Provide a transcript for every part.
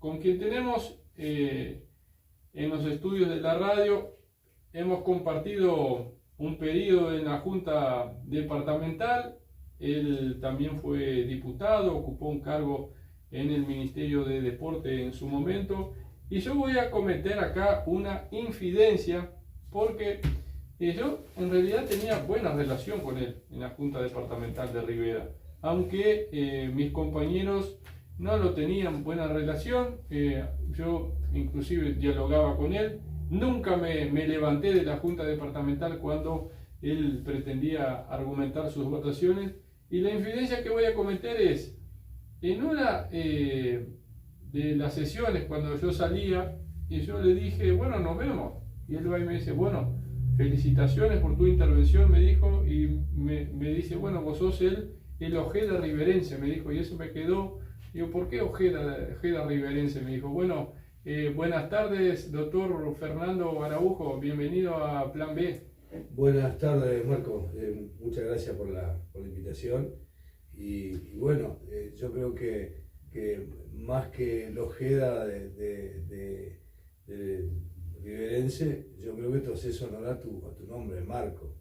Con quien tenemos en los estudios de la radio, hemos compartido un periodo en la Junta Departamental. Él también fue diputado, ocupó un cargo en el Ministerio de Deporte en su momento. Y yo voy a cometer acá una infidencia porque yo en realidad tenía buena relación con él en la Junta Departamental de Rivera, aunque mis compañeros no lo tenían buena relación. Yo inclusive dialogaba con él, nunca me levanté de la Junta Departamental cuando él pretendía argumentar sus votaciones. Y la infidencia que voy a cometer es, en una de las sesiones cuando yo salía, y yo le dije, bueno, nos vemos, y él va y me dice, bueno, felicitaciones por tu intervención, me dijo, y me dice, bueno, vos sos el Ojeda riverense, me dijo, y eso me quedó. Digo, ¿por qué Ojeda riverense? Me dijo, bueno, buenas tardes, doctor Fernando Araujo, bienvenido a Plan B. Buenas tardes, Marco, muchas gracias por la invitación. Y bueno, yo creo que más que el Ojeda de riverense, yo creo que te haces honor a tu nombre, Marco.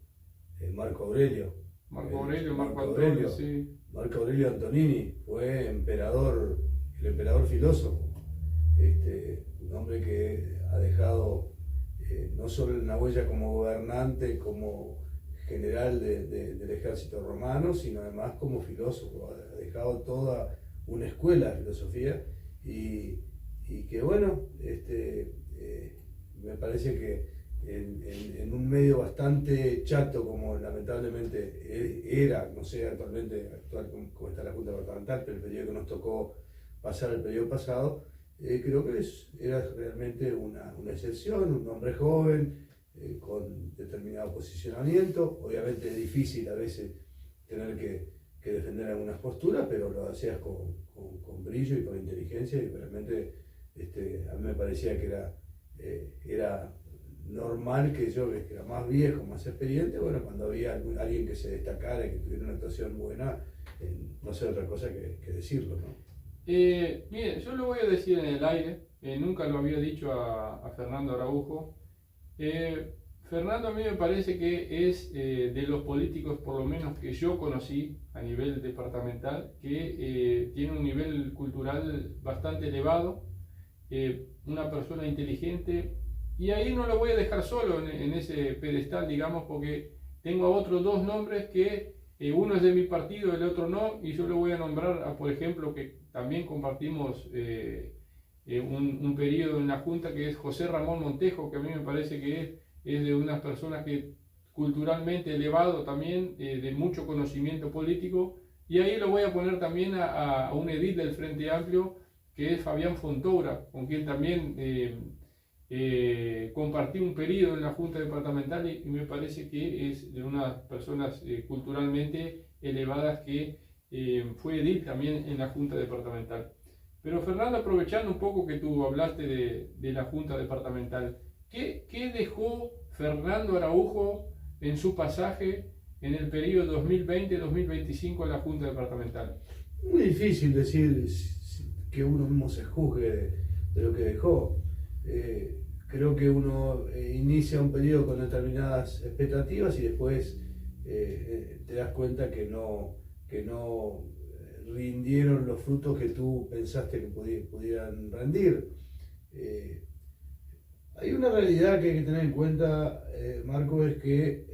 Marco Aurelio. Marco Aurelio, sí. Marco Aurelio Antonini fue emperador, el emperador filósofo. Un hombre que ha dejado no solo una huella como gobernante, como general del ejército romano, sino además como filósofo. Ha dejado toda una escuela de filosofía y que bueno, me parece que en un medio bastante chato como lamentablemente era, no sé actualmente cómo está la Junta Departamental, pero el periodo que nos tocó pasar el periodo pasado, creo que era realmente una excepción, un hombre joven, con determinado posicionamiento. Obviamente es difícil a veces tener que defender algunas posturas, pero lo hacías con brillo y con inteligencia, y realmente a mí me parecía que era normal que yo, que era más viejo, más experiente, bueno, cuando había alguien que se destacara y que tuviera una actuación buena, no sé otra cosa que decirlo, ¿no? Mire, yo lo voy a decir en el aire, nunca lo había dicho a Fernando Araujo. Fernando a mí me parece que es de los políticos, por lo menos que yo conocí a nivel departamental, que tiene un nivel cultural bastante elevado, una persona inteligente, y ahí no lo voy a dejar solo en ese pedestal, digamos, porque tengo a otros dos nombres que uno es de mi partido, el otro no, y yo le voy a nombrar a, por ejemplo, que también compartimos un periodo en la Junta, que es José Ramón Montejo, que a mí me parece que es de unas personas que culturalmente elevado también, de mucho conocimiento político, y ahí lo voy a poner también a un edil del Frente Amplio, que es Fabián Fontoura, con quien también compartí un periodo en la Junta Departamental, y me parece que es de unas personas culturalmente elevadas que fue edil también en la Junta Departamental. Pero Fernando, aprovechando un poco que tú hablaste de la Junta Departamental, ¿qué dejó Fernando Araujo en su pasaje en el periodo 2020-2025 en la Junta Departamental? Muy difícil decir que uno mismo se juzgue de lo que dejó. Creo que uno inicia un periodo con determinadas expectativas y después te das cuenta que no rindieron los frutos que tú pensaste que pudieran rendir. Hay una realidad que hay que tener en cuenta, Marco, es que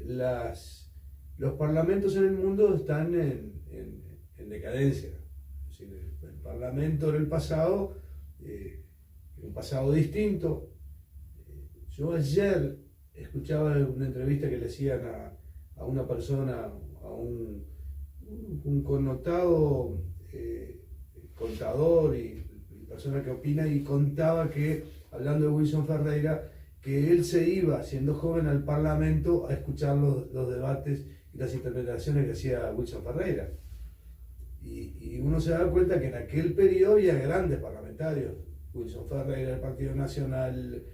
los parlamentos en el mundo están en decadencia. Es decir, el parlamento en el pasado, un pasado distinto. Yo ayer escuchaba una entrevista que le hacían a una persona, a un connotado contador y persona que opina, y contaba que, hablando de Wilson Ferreira, que él se iba siendo joven al Parlamento a escuchar los debates y las interpretaciones que hacía Wilson Ferreira. Y uno se da cuenta que en aquel periodo había grandes parlamentarios: Wilson Ferreira del Partido Nacional,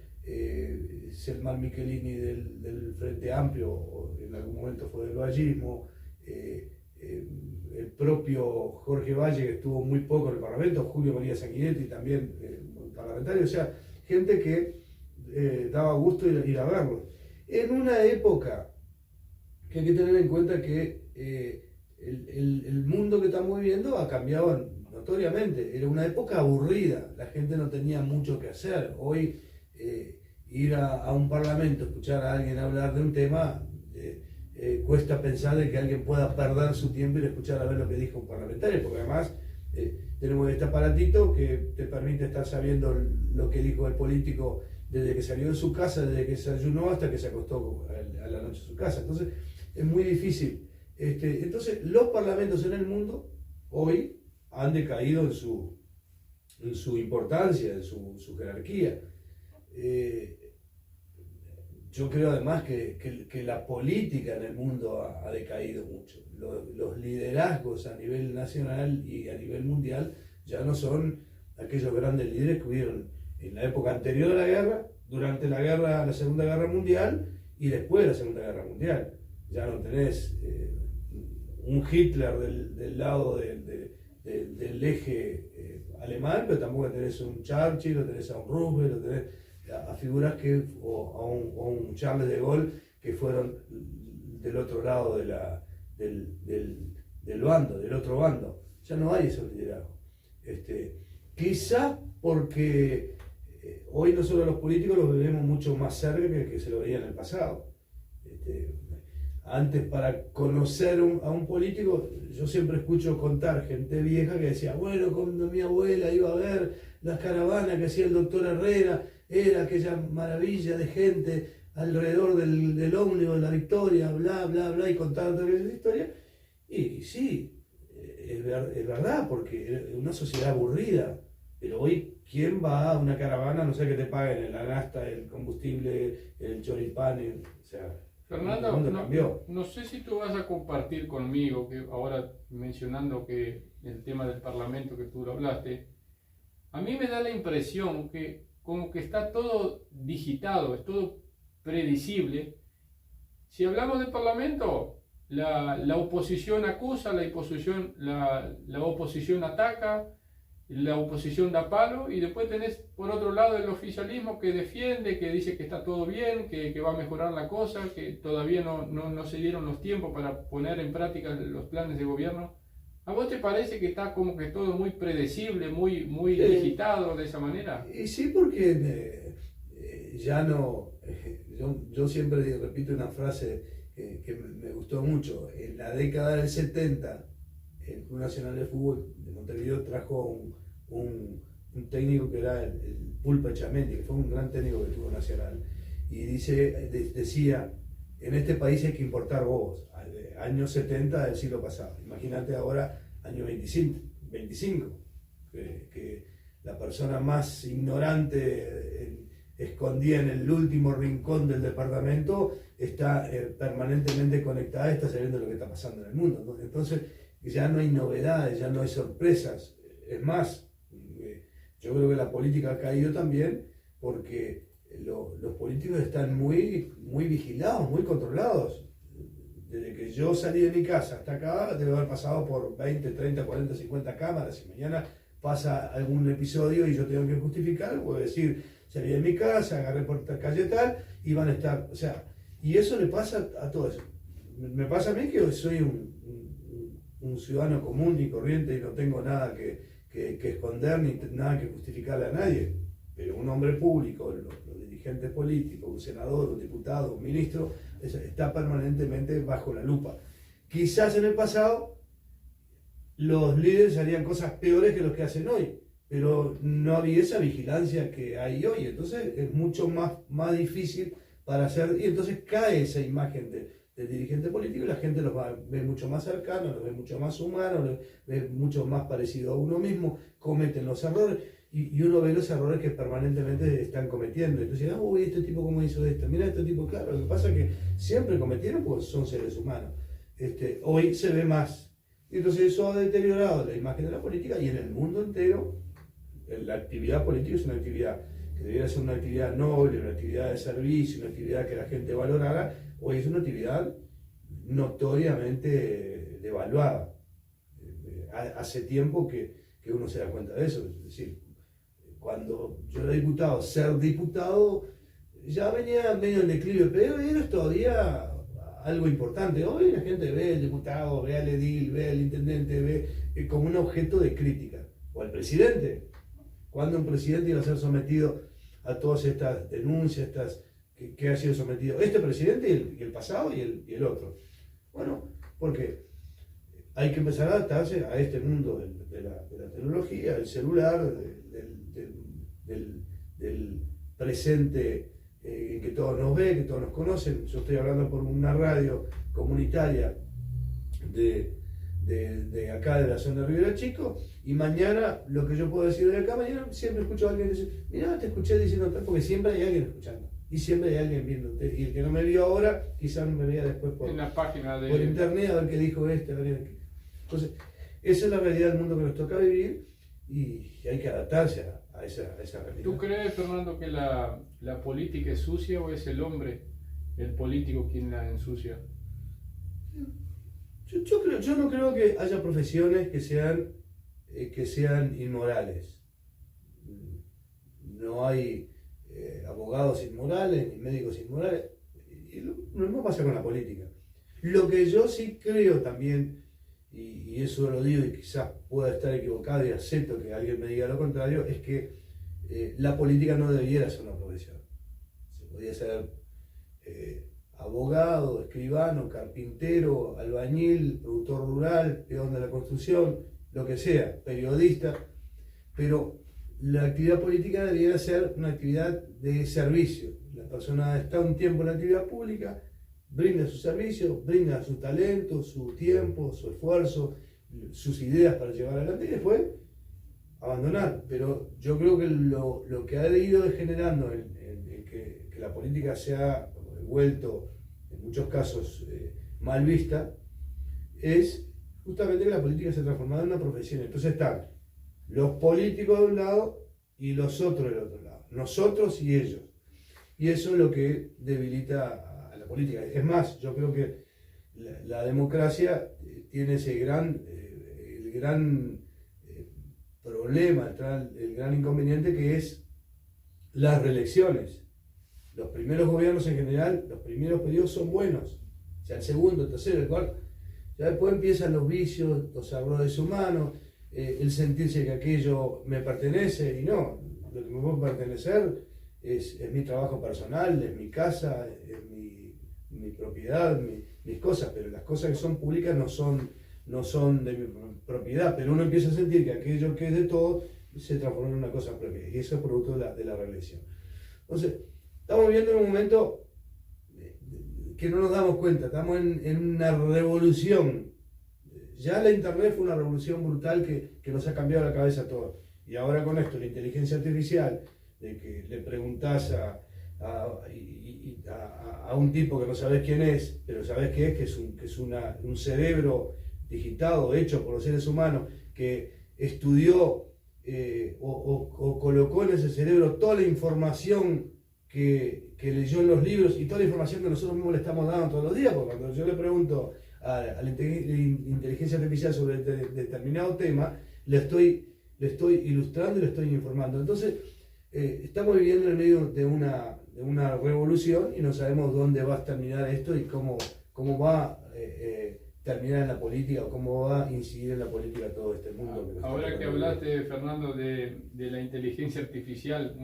Selman Michelini del Frente Amplio, o en algún momento fue del vallismo, el propio Jorge Valle, que estuvo muy poco en el Parlamento, Julio María Sanguinetti también parlamentario, o sea, gente que daba gusto ir a verlo. En una época que hay que tener en cuenta que el mundo que estamos viviendo ha cambiado notoriamente. Era una época aburrida, la gente no tenía mucho que hacer. Hoy ir a un parlamento, escuchar a alguien hablar de un tema, cuesta pensar de que alguien pueda perder su tiempo y escuchar a ver lo que dijo un parlamentario, porque además tenemos este aparatito que te permite estar sabiendo lo que dijo el político desde que salió de su casa, desde que se desayunó hasta que se acostó a la noche en su casa. Entonces es muy difícil. Entonces los parlamentos en el mundo hoy han decaído en su importancia, en su jerarquía. Yo creo además que la política en el mundo ha decaído mucho. Los liderazgos a nivel nacional y a nivel mundial ya no son aquellos grandes líderes que hubieron en la época anterior a la guerra, durante la Segunda Guerra Mundial y después de la Segunda Guerra Mundial. Ya no tenés un Hitler del lado del eje alemán, pero tampoco tenés un Churchill, o tenés a un Roosevelt, o tenés a figuras o a un Charles de Gaulle que fueron del otro lado del otro bando. Ya no hay esos liderazgos. Quizá porque hoy nosotros los políticos los vemos mucho más cerca que se lo veía en el pasado. Antes, para conocer a un político, yo siempre escucho contar gente vieja que decía, bueno, cuando mi abuela iba a ver las caravanas que hacía el doctor Herrera, era aquella maravilla de gente alrededor del ómnibus de la Victoria, bla, bla, bla, y contaban toda esa historia. Y sí, es verdad, porque es una sociedad aburrida. Pero hoy, ¿quién va a una caravana? No sé que te paguen la nafta, el combustible, el choripán, o sea... Fernando, no sé si tú vas a compartir conmigo, que ahora mencionando que el tema del Parlamento que tú lo hablaste, a mí me da la impresión que como que está todo digitado, es todo predecible. Si hablamos del Parlamento, la oposición acusa, la oposición ataca, la oposición da palo, y después tenés por otro lado el oficialismo que defiende, que dice que está todo bien, que va a mejorar la cosa, que todavía no se dieron los tiempos para poner en práctica los planes de gobierno. ¿A vos te parece que está como que todo muy predecible, muy digitado de esa manera? Y sí, porque ya no... yo siempre repito una frase que me gustó mucho. En la década del 70, el Club Nacional de Fútbol de Montevideo trajo un técnico que era el Pulpo Echamendi, que fue un gran técnico del fútbol nacional. Y decía, en este país hay que importar bobos. Años 70 del siglo pasado. Imagínate ahora, año 25, que la persona más ignorante escondida en el último rincón del departamento está permanentemente conectada, está sabiendo lo que está pasando en el mundo, ¿no? Entonces ya no hay novedades, ya no hay sorpresas. Es más, yo creo que la política ha caído también porque los políticos están muy vigilados, muy controlados. Desde que yo salí de mi casa hasta acá, debe haber pasado por 20, 30, 40, 50 cámaras. Si mañana pasa algún episodio y yo tengo que justificar, puedo decir, salí de mi casa, agarré por esta calle tal, y van a estar, o sea, y eso le pasa a todos. Me pasa a mí que soy un ciudadano común y corriente y no tengo nada que esconder ni nada que justificarle a nadie. Pero un hombre público, los dirigentes políticos, un senador, un diputado, un ministro, está permanentemente bajo la lupa. Quizás en el pasado los líderes harían cosas peores que los que hacen hoy, pero no había esa vigilancia que hay hoy. Entonces es mucho más difícil para hacer, y entonces cae esa imagen del dirigente político y la gente los ve mucho más cercanos, los ve mucho más humanos, los ve mucho más parecido a uno mismo, cometen los errores. Y uno ve los errores que permanentemente están cometiendo. Entonces, uy, este tipo cómo hizo esto, mira este tipo, claro, lo que pasa es que siempre cometieron porque son seres humanos. Hoy se ve más. Y entonces eso ha deteriorado la imagen de la política, y en el mundo entero la actividad política es una actividad que debería ser una actividad noble, una actividad de servicio, una actividad que la gente valorara. Hoy es una actividad notoriamente devaluada. Hace tiempo que uno se da cuenta de eso. Es decir, cuando yo era diputado, ser diputado ya venía medio en declive, pero era todavía algo importante. Hoy la gente ve al diputado, ve al edil, ve al intendente, ve como un objeto de crítica. O al presidente. Cuando un presidente iba a ser sometido a todas estas denuncias, que ha sido sometido este presidente y el pasado y el otro. Bueno, porque hay que empezar a adaptarse a este mundo de la tecnología, del celular, del presente en que todos nos ven, que todos nos conocen. Yo estoy hablando por una radio comunitaria de acá de la zona de Rivera Chico, y mañana lo que yo puedo decir de acá, mañana siempre escucho a alguien decir, mira, te escuché diciendo tal, porque siempre hay alguien escuchando, y siempre hay alguien viéndote, y el que no me vio ahora, quizás no me vea después por, en la página por internet, a ver qué dijo este, a ver qué. Entonces, esa es la realidad del mundo que nos toca vivir, y hay que adaptarse a esa realidad. ¿Tú crees, Fernando, que la política es sucia o es el hombre, el político, quien la ensucia? Yo no creo que haya profesiones que sean inmorales. No hay abogados inmorales ni médicos inmorales. Y lo mismo pasa con la política. Lo que yo sí creo también, y eso lo digo y quizás pueda estar equivocado y acepto que alguien me diga lo contrario, es que la política no debiera ser una profesión. Se podría ser abogado, escribano, carpintero, albañil, productor rural, peón de la construcción, lo que sea, periodista, pero la actividad política debiera ser una actividad de servicio. La persona está un tiempo en la actividad pública, brinda su servicio, brinda su talento, su tiempo, su esfuerzo, sus ideas para llevar adelante y después abandonar. Pero yo creo que lo que ha ido degenerando en que la política se ha vuelto en muchos casos mal vista, es justamente que la política se ha transformado en una profesión. Entonces están los políticos de un lado y los otros del otro lado, nosotros y ellos. Y eso es lo que debilita a la política. Es más, yo creo que la democracia tiene ese el gran problema, el gran inconveniente, que es las reelecciones. Los primeros gobiernos en general, los primeros periodos son buenos, o sea, el segundo, el tercero, el cuarto. Ya después empiezan los vicios, los errores humanos, el sentirse que aquello me pertenece, y no, lo que me puede pertenecer es mi trabajo personal, es mi casa, es mi propiedad, mis cosas, pero las cosas que son públicas no son de mi propiedad, pero uno empieza a sentir que aquello que es de todos se transforma en una cosa propia, y eso es producto de la reelección. Entonces, estamos viviendo en un momento que no nos damos cuenta, estamos en una revolución. Ya la internet fue una revolución brutal que nos ha cambiado la cabeza a todos. Y ahora con esto, la inteligencia artificial, de que le preguntás a un tipo que no sabes quién es, pero sabes qué es, que es un cerebro digitado, hecho por los seres humanos, que estudió o colocó en ese cerebro toda la información que leyó en los libros y toda la información que nosotros mismos le estamos dando todos los días, porque cuando yo le pregunto a la inteligencia artificial sobre determinado tema, le estoy ilustrando y le estoy informando. Entonces, estamos viviendo en el medio de una revolución y no sabemos dónde va a terminar esto y cómo va a terminar en la política o cómo va a incidir en la política todo este mundo. Ahora que hablaste, Fernando, de la inteligencia artificial,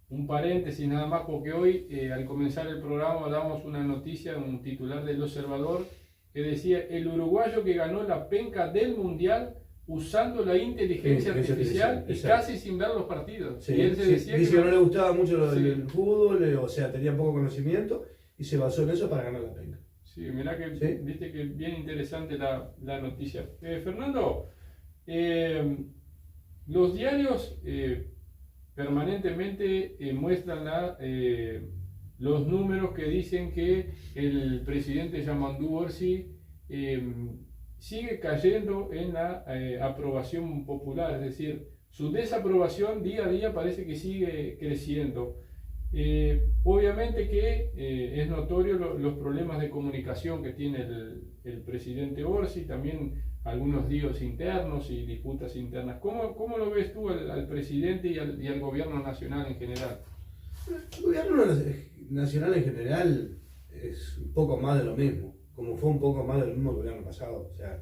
un paréntesis nada más, porque hoy al comenzar el programa damos una noticia, un titular del Observador que decía: el uruguayo que ganó la penca del Mundial usando la inteligencia artificial y exacto, casi sin ver los partidos. Sí, y él se decía dice que no le gustaba mucho el sí, fútbol, o sea, tenía poco conocimiento y se basó en eso para ganar la penca. Sí, mirá que ¿Sí? viste que bien interesante la noticia. Fernando, los diarios permanentemente muestran los números que dicen que el presidente Yamandu Orsi sigue cayendo en la aprobación popular, es decir, su desaprobación día a día parece que sigue creciendo. Obviamente que es notorio los problemas de comunicación que tiene el presidente Orsi, también algunos líos internos y disputas internas. ¿Cómo lo ves tú al presidente y al gobierno nacional en general? El gobierno nacional en general es un poco más de lo mismo, como fue un poco más de lo mismo el gobierno pasado. O sea,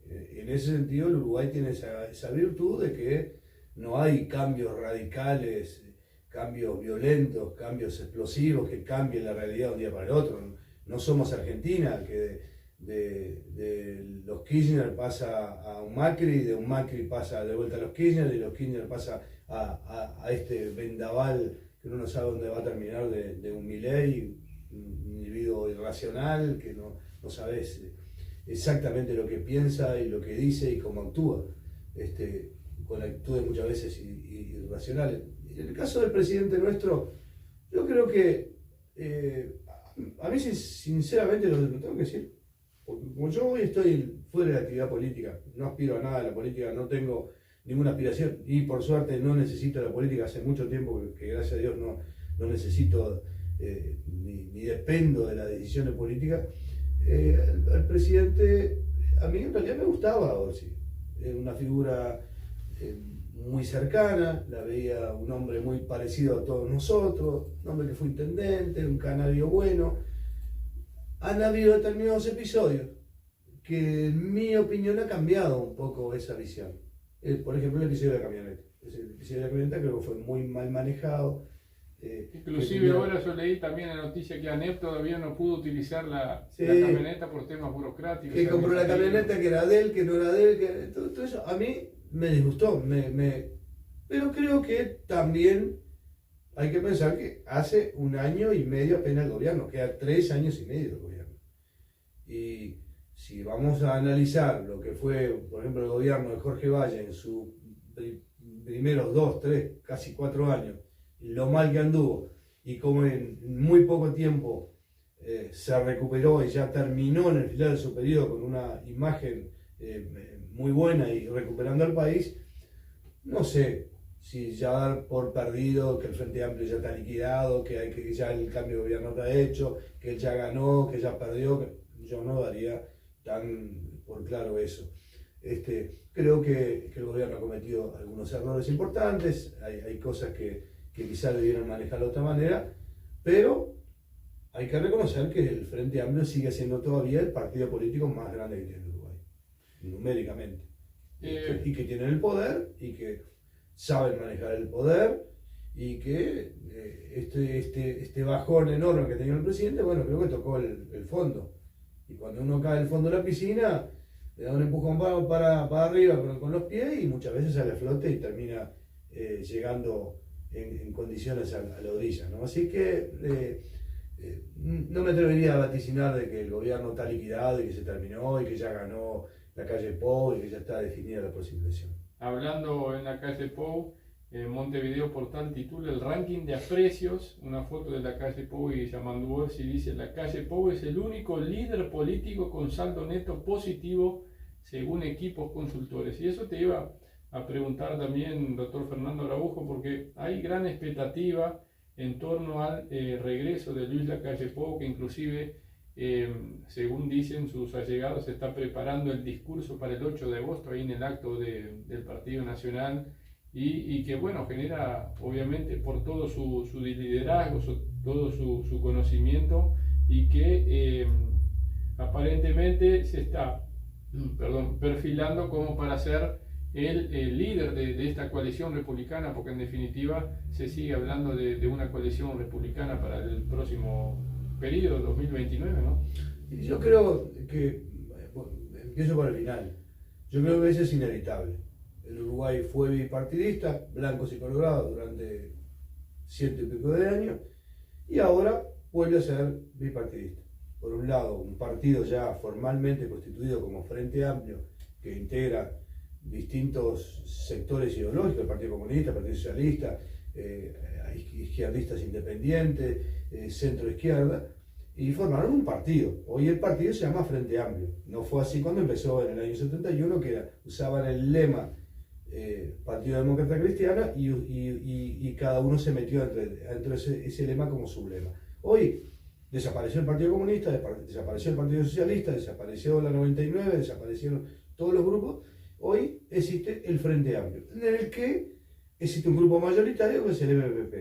en ese sentido el Uruguay tiene esa virtud de que no hay cambios radicales, cambios violentos, cambios explosivos que cambien la realidad de un día para el otro. No somos Argentina, que de los Kirchner pasa a un Macri, de un Macri pasa de vuelta a los Kirchner, y los Kirchner pasa a este vendaval que uno no sabe dónde va a terminar de un Milei, un individuo irracional, que no sabes exactamente lo que piensa y lo que dice y cómo actúa, con actitudes muchas veces irracionales. En el caso del presidente nuestro, yo creo que a mí sinceramente lo tengo que decir, porque como yo hoy estoy fuera de la actividad política, no aspiro a nada de la política, no tengo ninguna aspiración y por suerte no necesito la política hace mucho tiempo, que gracias a Dios no necesito ni dependo de las decisiones políticas. El presidente, a mí en realidad me gustaba Orsi, era una figura muy cercana, la veía un hombre muy parecido a todos nosotros, un hombre que fue intendente, un canario bueno. Han habido determinados episodios que en mi opinión ha cambiado un poco esa visión. Por ejemplo, el episodio de la camioneta. El episodio de la camioneta creo que fue muy mal manejado. Inclusive ahora yo leí también la noticia que ANEP todavía no pudo utilizar la camioneta por temas burocráticos. Que compró la camioneta que era de él, que no era de él, todo eso a mí me disgustó. Pero creo que también hay que pensar que hace 1 año y medio apenas el gobierno, queda 3 años y medio el gobierno. Y si vamos a analizar lo que fue, por ejemplo, el gobierno de Jorge Valle en sus primeros 2, 3, casi 4 años, lo mal que anduvo y como en muy poco tiempo se recuperó y ya terminó en el final de su periodo con una imagen muy buena y recuperando al país, no sé si ya dar por perdido que el Frente Amplio ya está liquidado, que ya el cambio de gobierno está hecho, que él ya ganó, que ya perdió, yo no daría tan por claro eso. Creo que el gobierno ha cometido algunos errores importantes, hay cosas que quizás debieron manejar de otra manera, pero hay que reconocer que el Frente Amplio sigue siendo todavía el partido político más grande que tiene el Uruguay, numéricamente. Y que tienen el poder, y que saben manejar el poder, y que este bajón enorme que tenía el presidente, bueno, creo que tocó el fondo. Y cuando uno cae en el fondo de la piscina, le da un empujón para arriba con los pies y muchas veces sale a flote y termina llegando en condiciones a la orilla, ¿no? Así que no me atrevería a vaticinar de que el gobierno está liquidado y que se terminó y que ya ganó la calle Pou y que ya está definida la próxima elección. Hablando en la calle Pou, Montevideo Portal titula el ranking de aprecios, una foto de la calle Pou y Yamandu Orsi dice: la calle Pou es el único líder político con saldo neto positivo según equipos consultores. Y eso te iba a preguntar también, doctor Fernando Araujo, porque hay gran expectativa en torno al regreso de Luis Lacalle Pou, que inclusive, según dicen sus allegados, se está preparando el discurso para el 8 de agosto, ahí en el acto del Partido Nacional, y que, bueno, genera, obviamente, por todo su liderazgo, todo su conocimiento, y que aparentemente se está perfilando como para ser el líder de esta coalición republicana, porque en definitiva se sigue hablando de una coalición republicana para el próximo periodo 2029, ¿no? Y yo creo que, bueno, empiezo por el final, yo creo que eso es inevitable. El Uruguay fue bipartidista, blancos y colorados, durante 100 y pico de años, y ahora vuelve a ser bipartidista. Por un lado, un partido ya formalmente constituido como Frente Amplio, que integra distintos sectores ideológicos, el Partido Comunista, el Partido Socialista, izquierdistas independientes, centro izquierda, y formaron un partido. Hoy el partido se llama Frente Amplio. No fue así cuando empezó en el año 71, que usaban el lema Partido Demócrata Cristiana, y cada uno se metió dentro de ese lema como su lema. Hoy desapareció el Partido Comunista, desapareció el Partido Socialista, desapareció la 99, desaparecieron todos los grupos. Hoy existe el Frente Amplio, en el que existe un grupo mayoritario que es el MPP,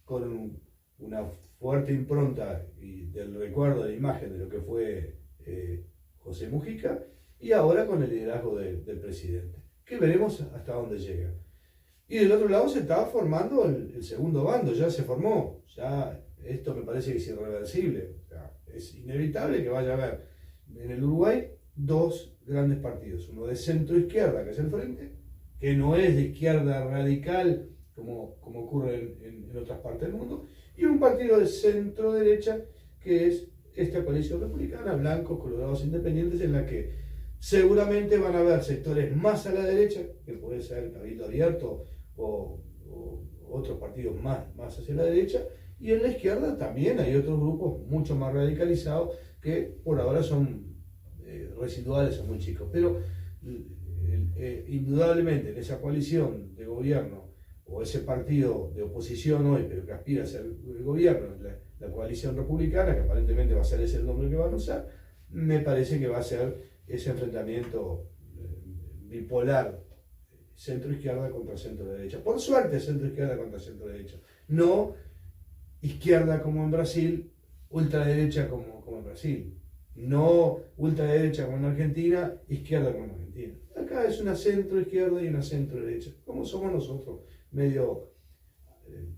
con una fuerte impronta del recuerdo, de la imagen de lo que fue José Mujica, y ahora con el liderazgo del presidente, que veremos hasta dónde llega. Y del otro lado se está formando el segundo bando, ya se formó, ya esto me parece que es irreversible, o sea, es inevitable que vaya a haber en el Uruguay dos grandes partidos, uno de centro izquierda, que es el Frente, que no es de izquierda radical como ocurre en otras partes del mundo, y un partido de centro derecha, que es esta coalición republicana, blancos, colorados, independientes, en la que seguramente van a haber sectores más a la derecha, que puede ser Cabildo Abierto o otros partidos más hacia la derecha, y en la izquierda también hay otros grupos mucho más radicalizados que por ahora son residuales o muy chicos. Pero indudablemente en esa coalición de gobierno, o ese partido de oposición hoy, pero que aspira a ser el gobierno, la coalición republicana, que aparentemente va a ser ese el nombre que van a usar, me parece que va a ser ese enfrentamiento bipolar, centro-izquierda contra centro-derecha. Por suerte, centro-izquierda contra centro-derecha. No izquierda como en Brasil, ultraderecha como en Brasil. No ultraderecha como en Argentina, izquierda como en Argentina. Acá es una centro-izquierda y una centro-derecha, como somos nosotros, medio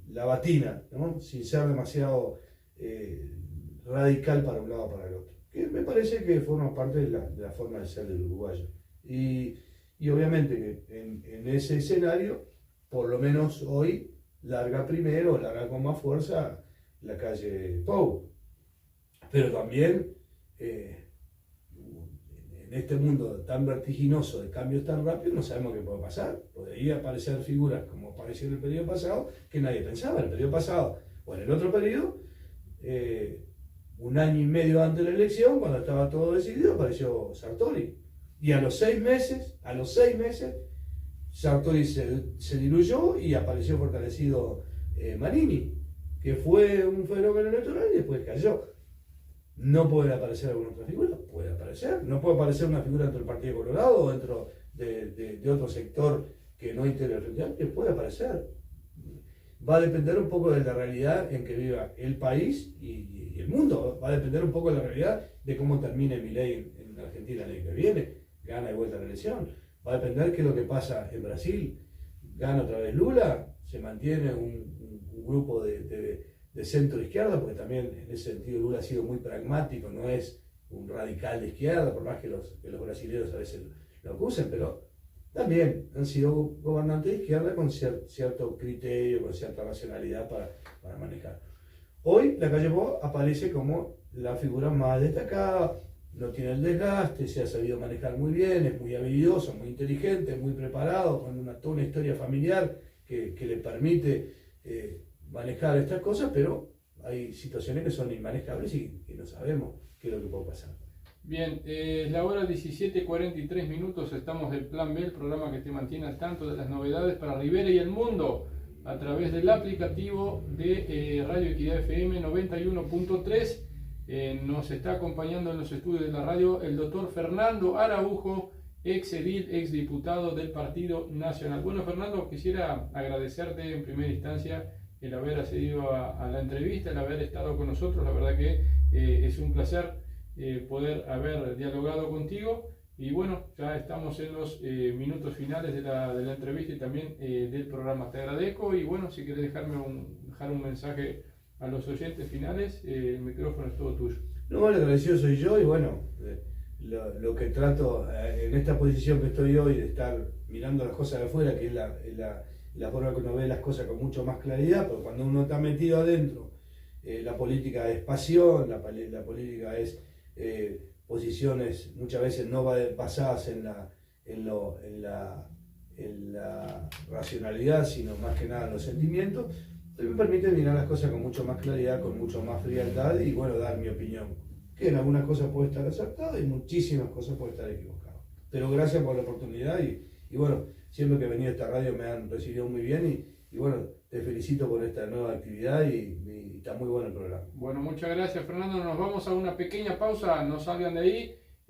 lavatina, ¿no? Sin ser demasiado radical para un lado o para el otro. Que me parece que forma parte de la forma de ser del uruguayo. Y obviamente que en ese escenario, por lo menos hoy, larga primero, larga con más fuerza la calle Pou. Pero también en este mundo tan vertiginoso, de cambios tan rápidos, no sabemos qué puede pasar. Podría aparecer figuras como apareció en el periodo pasado, que nadie pensaba. En el periodo pasado o en el otro periodo, un año y medio antes de la elección, cuando estaba todo decidido, apareció Sartori. Y a los 6 meses, Sartori se diluyó y apareció fortalecido Marini, que fue un fenómeno electoral y después cayó. ¿No puede aparecer alguna otra figura? Puede aparecer. ¿No puede aparecer una figura dentro del Partido Colorado o dentro de otro sector que no integra el Frente Amplio? Puede aparecer. Va a depender un poco de la realidad en que viva el país y el mundo. Va a depender un poco de la realidad de cómo termine Milei en Argentina el año que viene. Gana y vuelta a la elección. Va a depender qué es lo que pasa en Brasil. Gana otra vez Lula, se mantiene un grupo de centro izquierda, porque también en ese sentido Lula ha sido muy pragmático, no es un radical de izquierda, por más que los brasileños a veces lo acusen, pero también han sido gobernantes de izquierda con cierto criterio, con cierta racionalidad para manejar. Hoy la calle Pou aparece como la figura más destacada, no tiene el desgaste, se ha sabido manejar muy bien, es muy habilidoso, muy inteligente, muy preparado, con toda una historia familiar que le permite manejar estas cosas, pero hay situaciones que son inmanejables y no sabemos qué es lo que puede pasar. Bien, la hora 17:43 minutos, estamos del Plan B, el programa que te mantiene al tanto de las novedades para Rivera y el mundo, a través del aplicativo de Radio Equidad FM 91.3. Nos está acompañando en los estudios de la radio el doctor Fernando Araujo, ex edil, ex diputado del Partido Nacional. Bueno, Fernando, quisiera agradecerte en primera instancia el haber accedido a la entrevista, el haber estado con nosotros. La verdad que es un placer poder haber dialogado contigo. Y bueno, ya estamos en los minutos finales de la entrevista y también del programa. Te agradezco y bueno, si quieres dejar un mensaje a los oyentes finales, el micrófono es todo tuyo. No, el agradecido soy yo y bueno, lo que trato en esta posición que estoy hoy de estar mirando las cosas de afuera, que es la forma que uno ve las cosas con mucho más claridad, porque cuando uno está metido adentro, la política es pasión, la política es posiciones muchas veces no basadas en la racionalidad, sino más que nada en los sentimientos. Me permite mirar las cosas con mucho más claridad, con mucho más frialdad y bueno, dar mi opinión. Que en algunas cosas puede estar acertado y muchísimas cosas puede estar equivocado. Pero gracias por la oportunidad y Y bueno, siempre que he venido a esta radio me han recibido muy bien y bueno, te felicito por esta nueva actividad y está muy bueno el programa. Bueno, muchas gracias Fernando, nos vamos a una pequeña pausa, no salgan de ahí.